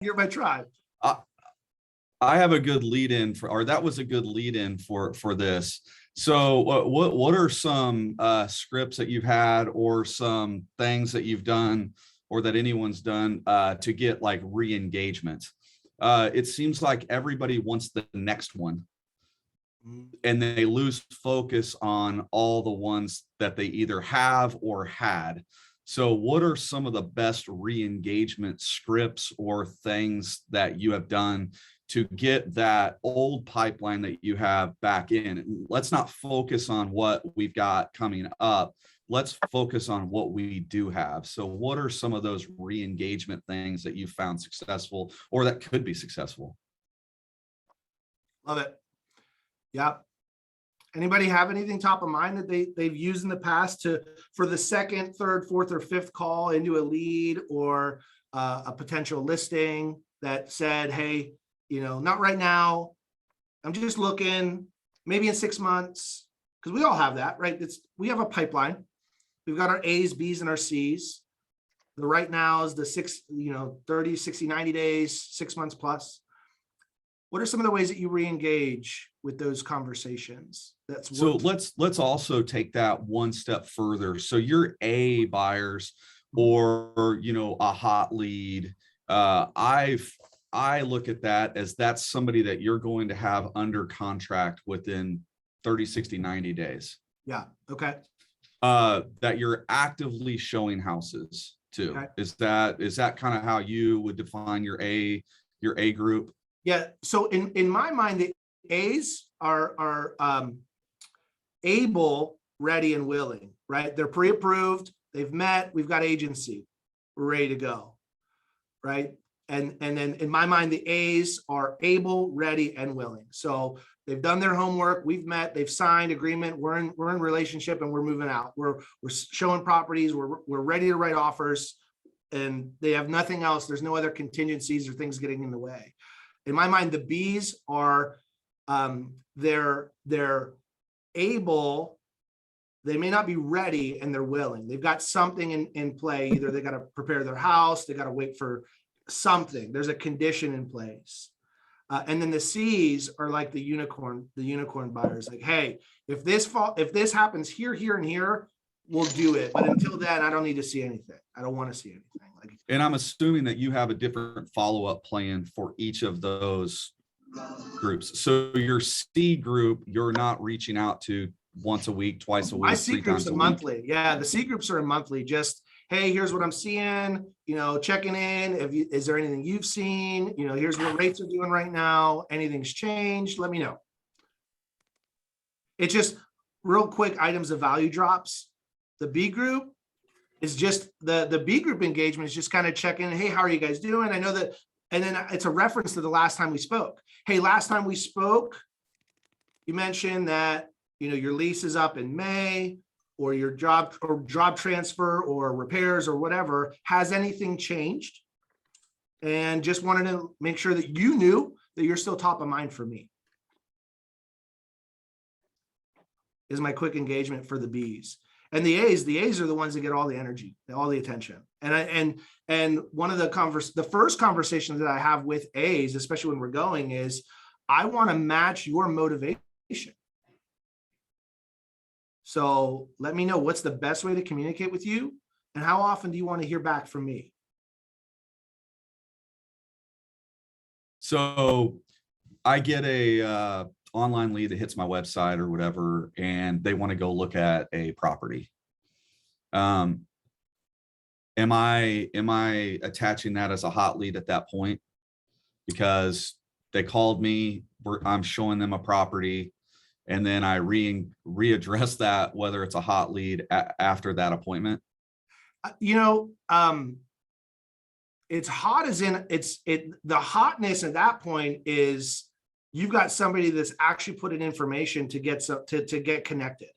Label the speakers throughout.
Speaker 1: You're my tribe.
Speaker 2: I, I have a good lead in for, or that was a good lead in for this. So what are some scripts that you've had, or some things that you've done, or that anyone's done to get like re-engagement? It seems like everybody wants the next one, and they lose focus on all the ones that they either have or had. So what are some of the best re-engagement scripts or things that you have done to get that old pipeline that you have back in? Let's not focus on what we've got coming up. Let's focus on what we do have. So what are some of those re-engagement things that you found successful, or that could be successful?
Speaker 1: Love it. Yep. Anybody have anything top of mind that they've used in the past for the second, third, fourth, or fifth call into a lead, or a potential listing that said, hey, not right now, I'm just looking, maybe in 6 months, because we all have that, right? We have a pipeline. We've got our A's, B's, and our C's. The right now is the 30, 60, 90 days, 6 months plus. What are some of the ways that you re-engage with those conversations?
Speaker 2: So let's also take that one step further. So your A buyers, or a hot lead, I look at that as that's somebody that you're going to have under contract within 30, 60, 90 days.
Speaker 1: Yeah. Okay.
Speaker 2: That you're actively showing houses to. Okay. Is that kind of how you would define your A group?
Speaker 1: Yeah. So in my mind, the A's are able, ready, and willing, right? They're pre-approved. They've met. We've got agency. We're ready to go, right? And then in my mind, the A's are able, ready, and willing. So they've done their homework. We've met. They've signed agreement. We're in relationship, and we're moving out. We're showing properties. We're ready to write offers, and they have nothing else. There's no other contingencies or things getting in the way. In my mind, the B's are they're able. They may not be ready, and they're willing. They've got something in play. Either they got to prepare their house. They got to wait for something. There's a condition in place. And then the C's are like the unicorn buyers. Like, hey, if this happens here, and here, we'll do it. But until then, I don't need to see anything. I don't want to see anything.
Speaker 2: And I'm assuming that you have a different follow-up plan for each of those groups. So your C group, you're not reaching out to once a week, twice a week.
Speaker 1: My C groups are monthly. Yeah, the C groups are monthly. Just, hey, here's what I'm seeing, checking in. Is there anything you've seen? Here's what rates are doing right now. Anything's changed, let me know. It's just real quick items of value drops. The B group is just the B group engagement is just kind of checking. Hey, how are you guys doing? I know that. And then it's a reference to the last time we spoke. Hey, last time we spoke, you mentioned that, your lease is up in May, or your job transfer or repairs or whatever. Has anything changed? And just wanted to make sure that you knew that you're still top of mind for me. Is my quick engagement for the B's. And the A's are the ones that get all the energy, all the attention. And one of the first conversations that I have with A's, especially when we're going, is I want to match your motivation. So let me know what's the best way to communicate with you, and how often do you want to hear back from me?
Speaker 2: So I get a online lead that hits my website or whatever, and they want to go look at a property. Am I attaching that as a hot lead at that point? Because they called me, I'm showing them a property, and then I readdress that, whether it's a hot lead after that appointment.
Speaker 1: It's hot as in the hotness at that point is you've got somebody that's actually put in information to get connected.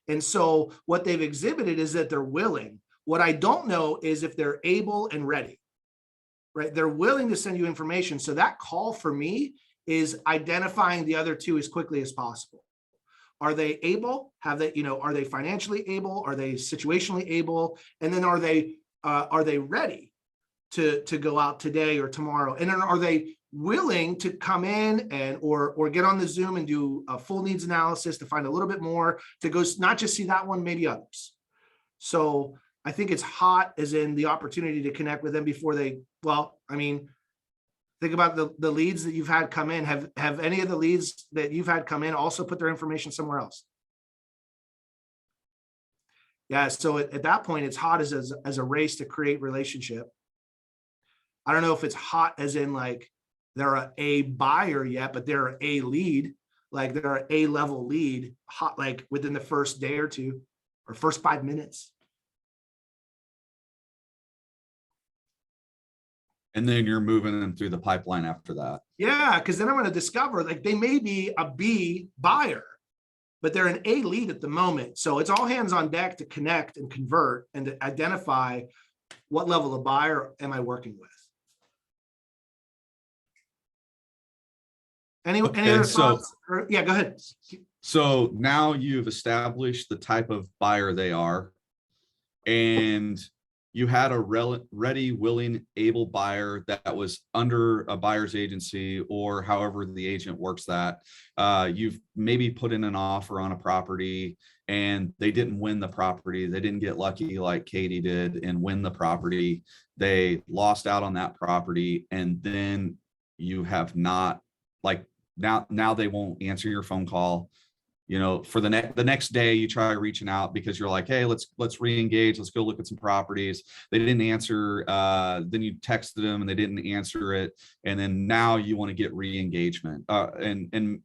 Speaker 1: And so what they've exhibited is that they're willing. What I don't know is if they're able and ready, right? They're willing to send you information. So that call for me is identifying the other two as quickly as possible. Are they able? Are they financially able? Are they situationally able? And then are they ready? to go out today or tomorrow? And then are they willing to come in and or get on the Zoom and do a full needs analysis to find a little bit more, to go not just see that one, maybe others? So I think it's hot as in the opportunity to connect with them before they, well, I mean, think about the leads that you've had come in. Have any of the leads that you've had come in also put their information somewhere else? Yeah, so at that point, it's hot as a race to create relationship. I don't know if it's hot as in like they're a buyer yet, but they're a lead, like they're a level lead, hot like within the first day or two or first 5 minutes.
Speaker 2: And then you're moving them through the pipeline after that.
Speaker 1: Yeah, because then I'm going to discover like they may be a B buyer, but they're an A lead at the moment. So it's all hands on deck to connect and convert and to identify what level of buyer am I working with. Any other thoughts? Yeah, go ahead.
Speaker 2: So now you've established the type of buyer they are, and you had a ready, willing, able buyer that was under a buyer's agency or however the agent works that. You've maybe put in an offer on a property and they didn't win the property. They didn't get lucky like Katie did and win the property. They lost out on that property. And then you have not, like, now they won't answer your phone call. You know, for the next day, you try reaching out because you're like, hey, let's re-engage. Let's go look at some properties. They didn't answer. Then you texted them and they didn't answer it. And then now you want to get re-engagement and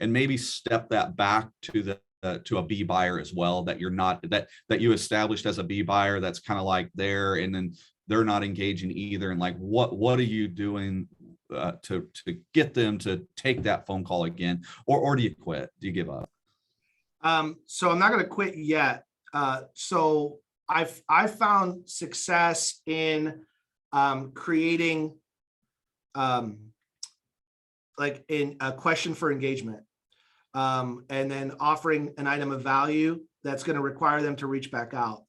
Speaker 2: maybe step that back to to a B buyer as well, that you're not that you established as a B buyer. That's kind of like there, and then they're not engaging either. And like, what are you doing to get them to take that phone call again, or do you quit? Do you give up?
Speaker 1: So I'm not going to quit yet. So I've found success in creating like in a question for engagement, and then offering an item of value that's going to require them to reach back out.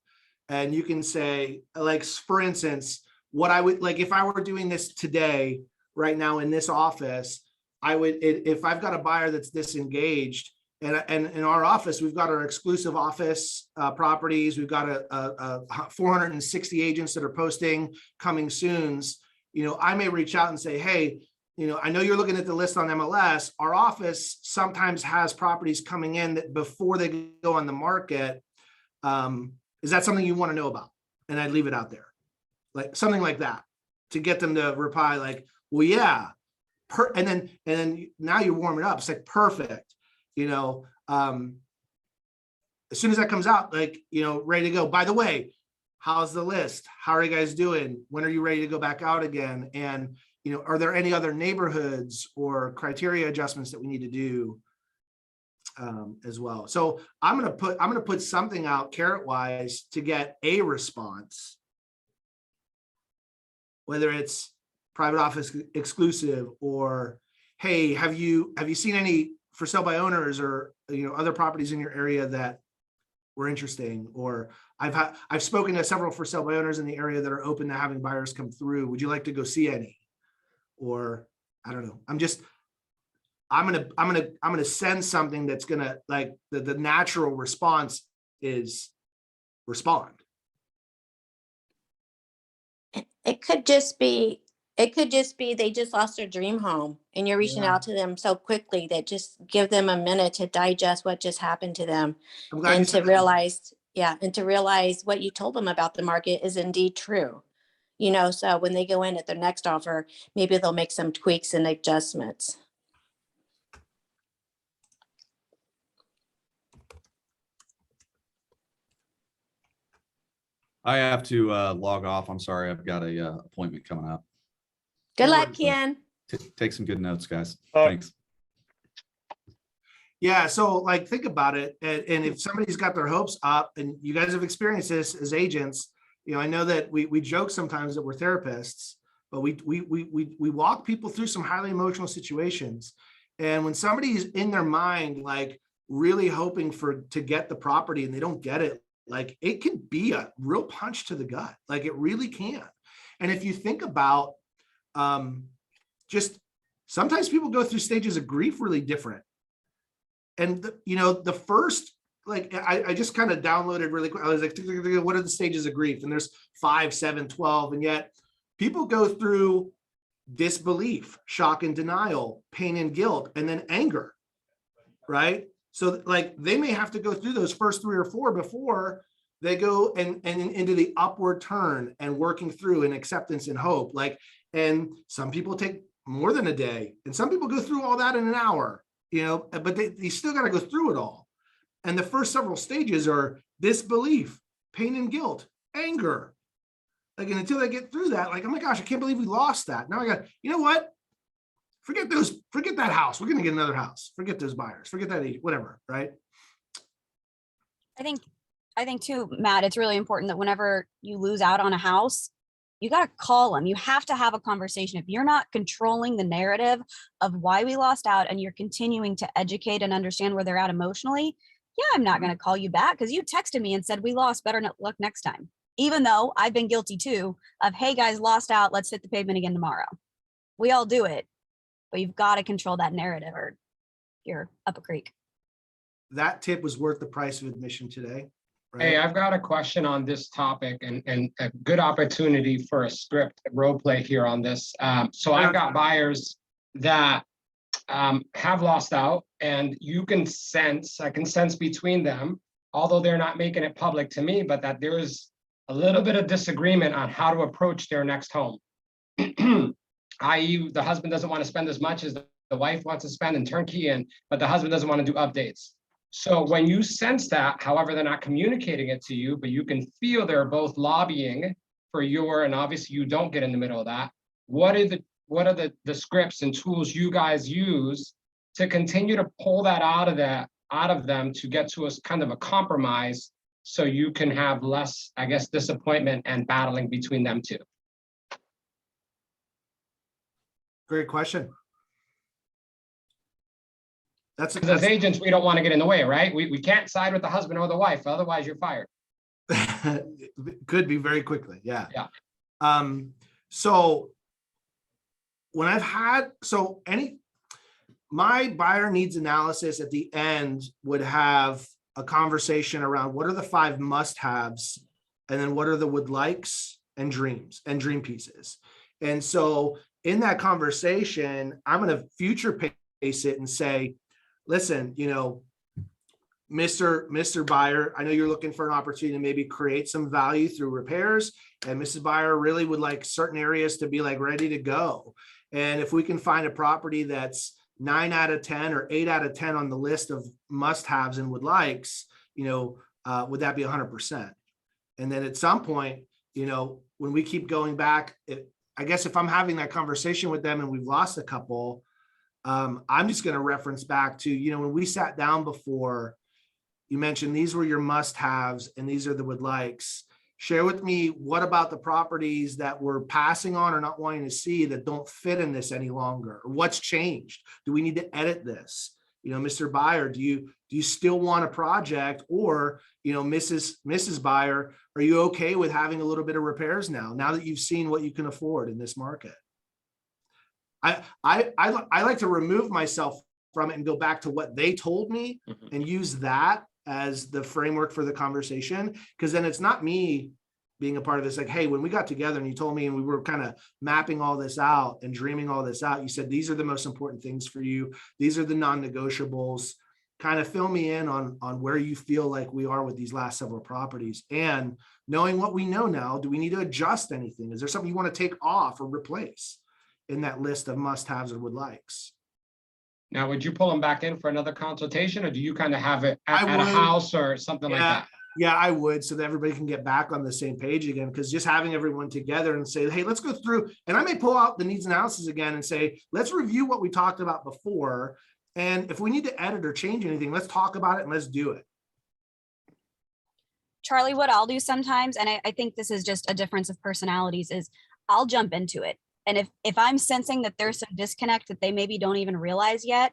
Speaker 1: And you can say, like, for instance, what I would like if I were doing this today, right now in this office, I would, if I've got a buyer that's disengaged, and in our office, we've got our exclusive office properties. We've got a 460 agents that are posting coming soons. You know, I may reach out and say, hey, you know, I know you're looking at the list on MLS. Our office sometimes has properties coming in that before they go on the market. Is that something you want to know about? And I'd leave it out there, like something like that, to get them to reply like, well, yeah. And then now you warm it up. It's like, perfect. You know, as soon as that comes out, like, you know, ready to go. By the way, how's the list? How are you guys doing? When are you ready to go back out again? And, you know, are there any other neighborhoods or criteria adjustments that we need to do as well? So I'm going to put something out carrot wise to get a response, whether it's private office exclusive or, hey, have you seen any for sale by owners or, you know, other properties in your area that were interesting? Or I've spoken to several for sale by owners in the area that are open to having buyers come through. Would you like to go see any? Or I don't know. I'm gonna send something that's gonna, like, the natural response is respond.
Speaker 3: It could just be they just lost their dream home and you're reaching
Speaker 1: Yeah.
Speaker 3: out to them so quickly that just give them a minute to digest what just happened to them,
Speaker 1: I'm glad you
Speaker 3: and to
Speaker 1: said that.
Speaker 3: realize what you told them about the market is indeed true. You know, so when they go in at their next offer, maybe they'll make some tweaks and adjustments.
Speaker 2: I have to log off. I'm sorry. I've got a appointment coming up.
Speaker 3: Good
Speaker 1: No
Speaker 3: luck,
Speaker 1: worries.
Speaker 3: Ken.
Speaker 2: Take some good notes, guys. Thanks.
Speaker 1: Yeah. So, like, think about it. And if somebody's got their hopes up, and you guys have experienced this as agents, you know, I know that we joke sometimes that we're therapists, but we walk people through some highly emotional situations. And when somebody's in their mind, like really hoping to get the property and they don't get it, like, it can be a real punch to the gut. Like, it really can. And if you think about, just sometimes people go through stages of grief really different. And the first, like, I just kind of downloaded really quick. I was like, what are the stages of grief? And there's 5, 7, 12. And yet people go through disbelief, shock and denial, pain and guilt, and then anger, right? So like they may have to go through those first 3 or 4 before they go and into the upward turn and working through and acceptance and hope. Like, and some people take more than a day, and some people go through all that in an hour, but they still got to go through it all. And the first several stages are disbelief, pain and guilt, anger. Like, and until they get through that, like, oh my gosh, I can't believe we lost that. Now I got, you know what? Forget that house. We're going to get another house. Forget those buyers, forget that agent, whatever. Right.
Speaker 4: I think too, Matt, it's really important that whenever you lose out on a house, you got to call them. You have to have a conversation. If you're not controlling the narrative of why we lost out and you're continuing to educate and understand where they're at emotionally, yeah, I'm not going to call you back because you texted me and said we lost, better luck next time. Even though I've been guilty too of, hey guys, lost out, let's hit the pavement again tomorrow. We all do it, but you've got to control that narrative or you're up a creek.
Speaker 1: That tip was worth the price of admission today. Right?
Speaker 5: Hey, I've got a question on this topic and a good opportunity for a script role play here on this. So I've got buyers that have lost out, and I can sense between them, although they're not making it public to me, but that there is a little bit of disagreement on how to approach their next home. i.e. the husband doesn't want to spend as much as the wife wants to spend in turnkey, but the husband doesn't want to do updates. So when you sense that, however, they're not communicating it to you, but you can feel they're both lobbying for and obviously you don't get in the middle of that. What are the scripts and tools you guys use to continue to pull that out of them to get to a kind of a compromise so you can have less, I guess, disappointment and battling between them two?
Speaker 1: Great question. That's
Speaker 5: as agents, we don't want to get in the way, right? We can't side with the husband or the wife, otherwise you're fired.
Speaker 1: Could be very quickly. Yeah.
Speaker 5: Yeah.
Speaker 1: So when my buyer needs analysis at the end would have a conversation around what are the 5 must-haves, and then what are the would likes and dreams and dream pieces. And so in that conversation, I'm going to future pace it and say, listen, Mr. Buyer, I know you're looking for an opportunity to maybe create some value through repairs, and Mrs. Buyer really would like certain areas to be like ready to go. And if we can find a property that's 9 out of 10 or 8 out of 10 on the list of must-haves and would likes, would that be 100%? And then at some point, when we keep going back, I guess if I'm having that conversation with them and we've lost a couple, I'm just going to reference back to, when we sat down before, you mentioned these were your must-haves and these are the would likes. Share with me, what about the properties that we're passing on or not wanting to see that don't fit in this any longer? Or what's changed? Do we need to edit this? Mr. Buyer, do you still want a project? Or, Mrs. Buyer, are you okay with having a little bit of repairs now that you've seen what you can afford in this market? I like to remove myself from it and go back to what they told me and use that as the framework for the conversation. Because then it's not me being a part of this. Like, hey, when we got together and you told me and we were kind of mapping all this out and dreaming all this out, you said, these are the most important things for you. These are the non-negotiables. Kind of fill me in on where you feel like we are with these last several properties. And knowing what we know now, do we need to adjust anything? Is there something you want to take off or replace in that list of must-haves or would likes?
Speaker 5: Now, would you pull them back in for another consultation, or do you kind of have it at a house or something like that?
Speaker 1: Yeah, I would, so that everybody can get back on the same page again, because just having everyone together and say, hey, let's go through, and I may pull out the needs analysis again and say, let's review what we talked about before. And if we need to edit or change anything, let's talk about it and let's do it.
Speaker 4: Charlie, what I'll do sometimes, and I think this is just a difference of personalities, is I'll jump into it. And if I'm sensing that there's some disconnect that they maybe don't even realize yet,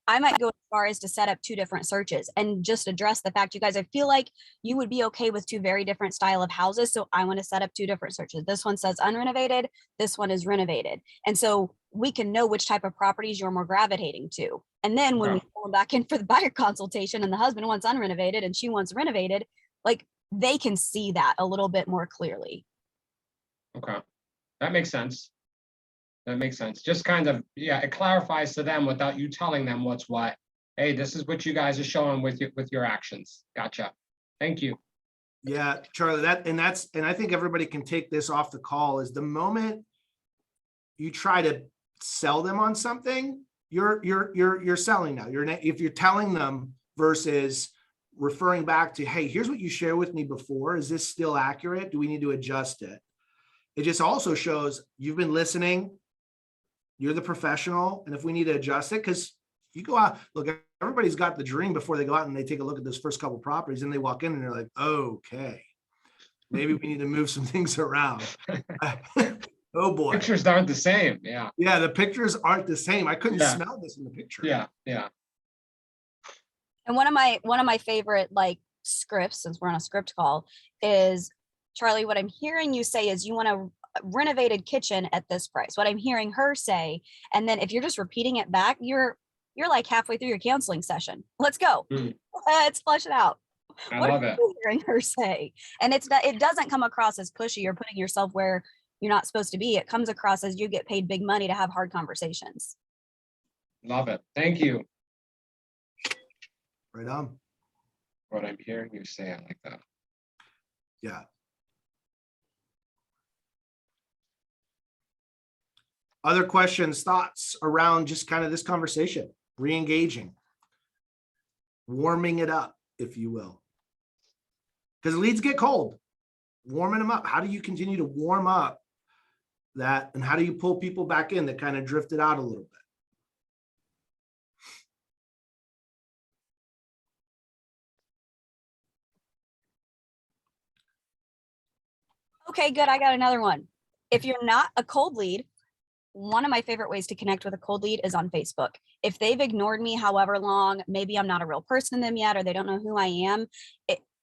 Speaker 4: I might go as far as to set up 2 different searches and just address the fact, you guys, I feel like you would be okay with 2 very different style of houses. So I want to set up 2 different searches. This one says unrenovated. This one is renovated. And so we can know which type of properties you're more gravitating to. And then when we
Speaker 5: Okay.
Speaker 4: pull them back in for the buyer consultation and the husband wants unrenovated and she wants renovated, like they can see that a little bit more clearly.
Speaker 5: Okay, that makes sense. That makes sense. Just kind of, yeah, it clarifies to them without you telling them what's what. Hey, this is what you guys are showing with your actions. Gotcha. Thank you.
Speaker 1: Yeah, Charlie, and I think everybody can take this off the call, is the moment you try to sell them on something, you're selling now. If you're telling them versus referring back to, hey, here's what you shared with me before. Is this still accurate? Do we need to adjust it? It just also shows you've been listening. You're the professional. And if we need to adjust it, because you go out, look, everybody's got the dream before they go out and they take a look at those first couple properties and they walk in and they're like, okay, maybe we need to move some things around. Oh boy.
Speaker 5: Pictures aren't the same. Yeah.
Speaker 1: Yeah, the pictures aren't the same. I couldn't
Speaker 5: Yeah.
Speaker 1: smell this in the picture.
Speaker 5: Yeah. Yeah.
Speaker 4: And one of my favorite like scripts, since we're on a script call, is, Charlie, what I'm hearing you say is you want a renovated kitchen at this price. What I'm hearing her say, and then if you're just repeating it back, you're like halfway through your counseling session. Let's go. Let's flush it out.
Speaker 5: I
Speaker 4: What
Speaker 5: love
Speaker 4: are
Speaker 5: it.
Speaker 4: you hearing her say? And it doesn't come across as pushy or putting yourself where you're not supposed to be. It comes across as you get paid big money to have hard conversations.
Speaker 5: Love it. Thank you.
Speaker 1: Right on.
Speaker 5: What I'm hearing you say, I like that.
Speaker 1: Yeah. Other questions, thoughts around just kind of this conversation, re-engaging, warming it up, if you will. Because leads get cold, warming them up. How do you continue to warm up that? And how do you pull people back in that kind of drifted out a little bit?
Speaker 4: Okay, good. I got another one. If you're not a cold lead, one of my favorite ways to connect with a cold lead is on Facebook. If they've ignored me however long, maybe I'm not a real person to them yet, or they don't know who I am.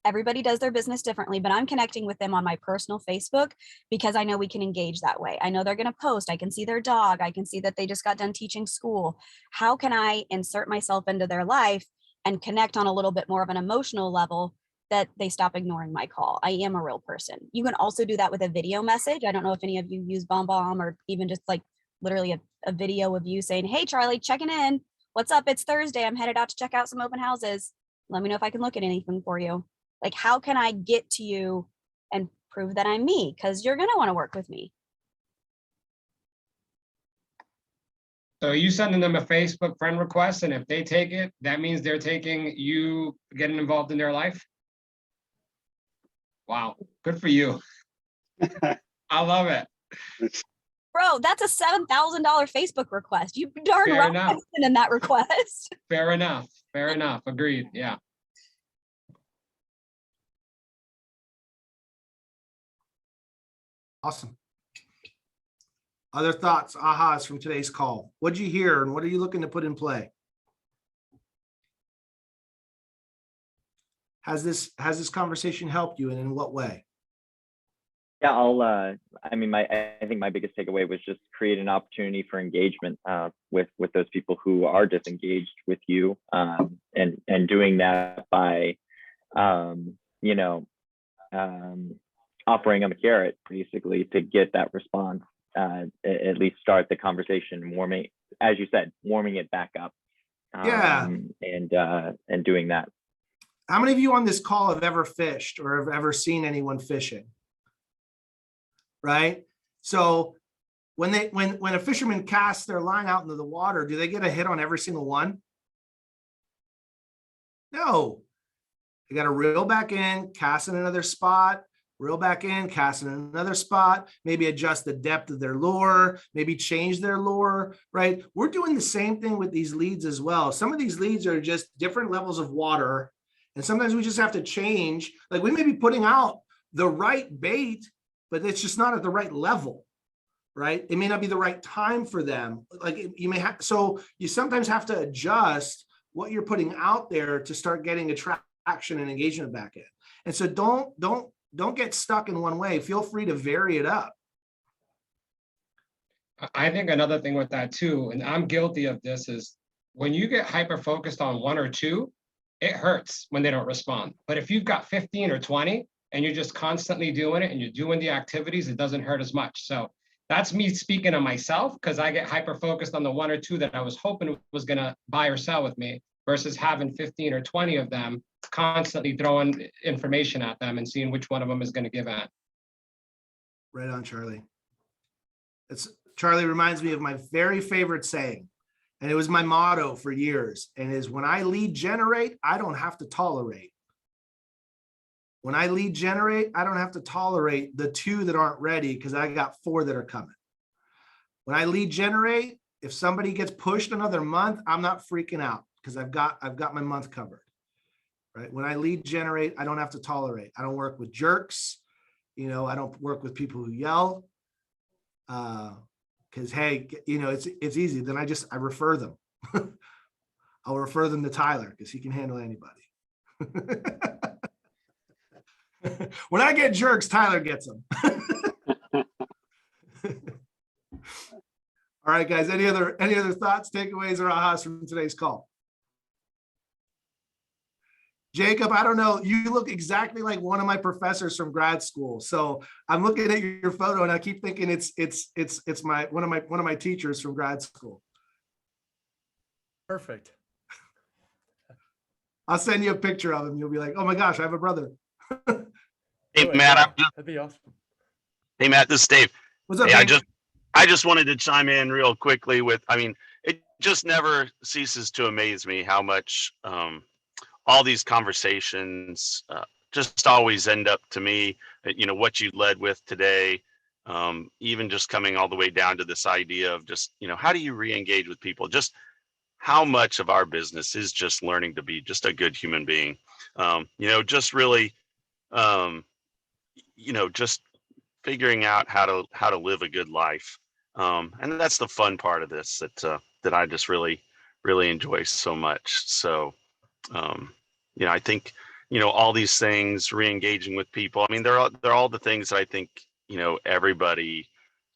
Speaker 4: Everybody does their business differently, but I'm connecting with them on my personal Facebook because I know we can engage that way. I know they're going to post. I can see their dog. I can see that they just got done teaching school. How can I insert myself into their life and connect on a little bit more of an emotional level that they stop ignoring my call? I am a real person. You can also do that with a video message. I don't know if any of you use BombBomb or even just like literally a video of you saying, hey, Charlie, checking in. What's up? It's Thursday. I'm headed out to check out some open houses. Let me know if I can look at anything for you. Like, how can I get to you and prove that I'm me? Because you're going to want to work with me.
Speaker 5: So you sending them a Facebook friend request, and if they take it, that means they're taking you getting involved in their life? Wow, good for you. I love it.
Speaker 4: Bro, that's a $7,000 Facebook request. You darn
Speaker 5: Fair
Speaker 4: right
Speaker 5: enough.
Speaker 4: I'm sending that request.
Speaker 5: Fair enough. Fair enough. Agreed. Yeah.
Speaker 1: Awesome. Other thoughts, ahas from today's call? What'd you hear and what are you looking to put in play? Has this conversation helped you and in what way?
Speaker 6: Yeah, I mean, I think my biggest takeaway was just create an opportunity for engagement with those people who are disengaged with you, and doing that by, offering them a carrot, basically, to get that response. At least start the conversation, warming, as you said, warming it back up.
Speaker 1: Yeah.
Speaker 6: And doing that.
Speaker 1: How many of you on this call have ever fished or have ever seen anyone fishing? Right? So when a fisherman casts their line out into the water, do they get a hit on every single one? No. They got to reel back in, cast in another spot, reel back in, cast in another spot, maybe adjust the depth of their lure, maybe change their lure, right? We're doing the same thing with these leads as well. Some of these leads are just different levels of water. And sometimes we just have to change. Like, we may be putting out the right bait, but it's just not at the right level. right? It may not be the right time for them. Like you may have, so you sometimes have to adjust what you're putting out there to start getting attraction and engagement back in. And so don't get stuck in one way. Feel free to vary it up.
Speaker 5: I think another thing with that too, and I'm guilty of this, is when you get hyper focused on one or two, it hurts when they don't respond. But if you've got 15 or 20 and you're just constantly doing it and you're doing the activities, it doesn't hurt as much. So that's me speaking of myself, because I get hyper focused on the one or two that I was hoping was going to buy or sell with me versus having 15 or 20 of them constantly throwing information at them and seeing which one of them is going to give in.
Speaker 1: Right on, Charlie. Charlie reminds me of my very favorite saying, and it was my motto for years, and is when I lead generate, I don't have to tolerate. When I lead generate, I don't have to tolerate the 2 that aren't ready because I got 4 that are coming. When I lead generate, if somebody gets pushed another month, I'm not freaking out because I've got my month covered. Right? When I lead generate, I don't have to tolerate. I don't work with jerks. You know, I don't work with people who yell. Because hey, you know, it's easy. Then I refer them. I'll refer them to Tyler because he can handle anybody. When I get jerks, Tyler gets them. All right, guys. Any other thoughts, takeaways, or ahas from today's call? Jacob, I don't know. You look exactly like one of my professors from grad school. So I'm looking at your photo and I keep thinking it's one of my teachers from grad school.
Speaker 7: Perfect.
Speaker 1: I'll send you a picture of him. You'll be like, oh my gosh, I have a brother.
Speaker 8: Hey,
Speaker 7: Do it,
Speaker 8: Matt,
Speaker 7: yeah, that'd be awesome.
Speaker 8: hey, Matt, this is Dave.
Speaker 1: What's up,
Speaker 8: Hey,
Speaker 1: Hank?
Speaker 8: I just wanted to chime in real quickly with, I mean, it just never ceases to amaze me how much all these conversations just always end up to me, you know, what you led with today, even just coming all the way down to this idea of just, you know, how do you re-engage with people? Just how much of our business is just learning to be just a good human being, you know, just really, you know, just figuring out how to live a good life. And that's the fun part of this that I just really enjoy so much. So, you know, I think, you know, all these things, re-engaging with people, I mean, they're all the things that I think, you know, everybody,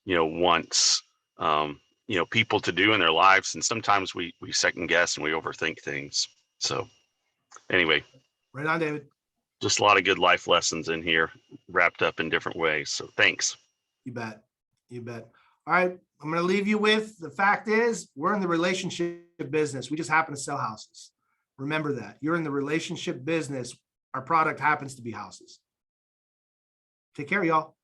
Speaker 8: you know, wants, you know, people to do in their lives. And sometimes we second guess and we overthink things. So anyway,
Speaker 1: Right on, David.
Speaker 8: just a lot of good life lessons in here wrapped up in different ways. So thanks.
Speaker 1: You bet. You bet. All right. I'm going to leave you with the fact is we're in the relationship business. We just happen to sell houses. Remember that. You're in the relationship business. Our product happens to be houses. Take care, y'all.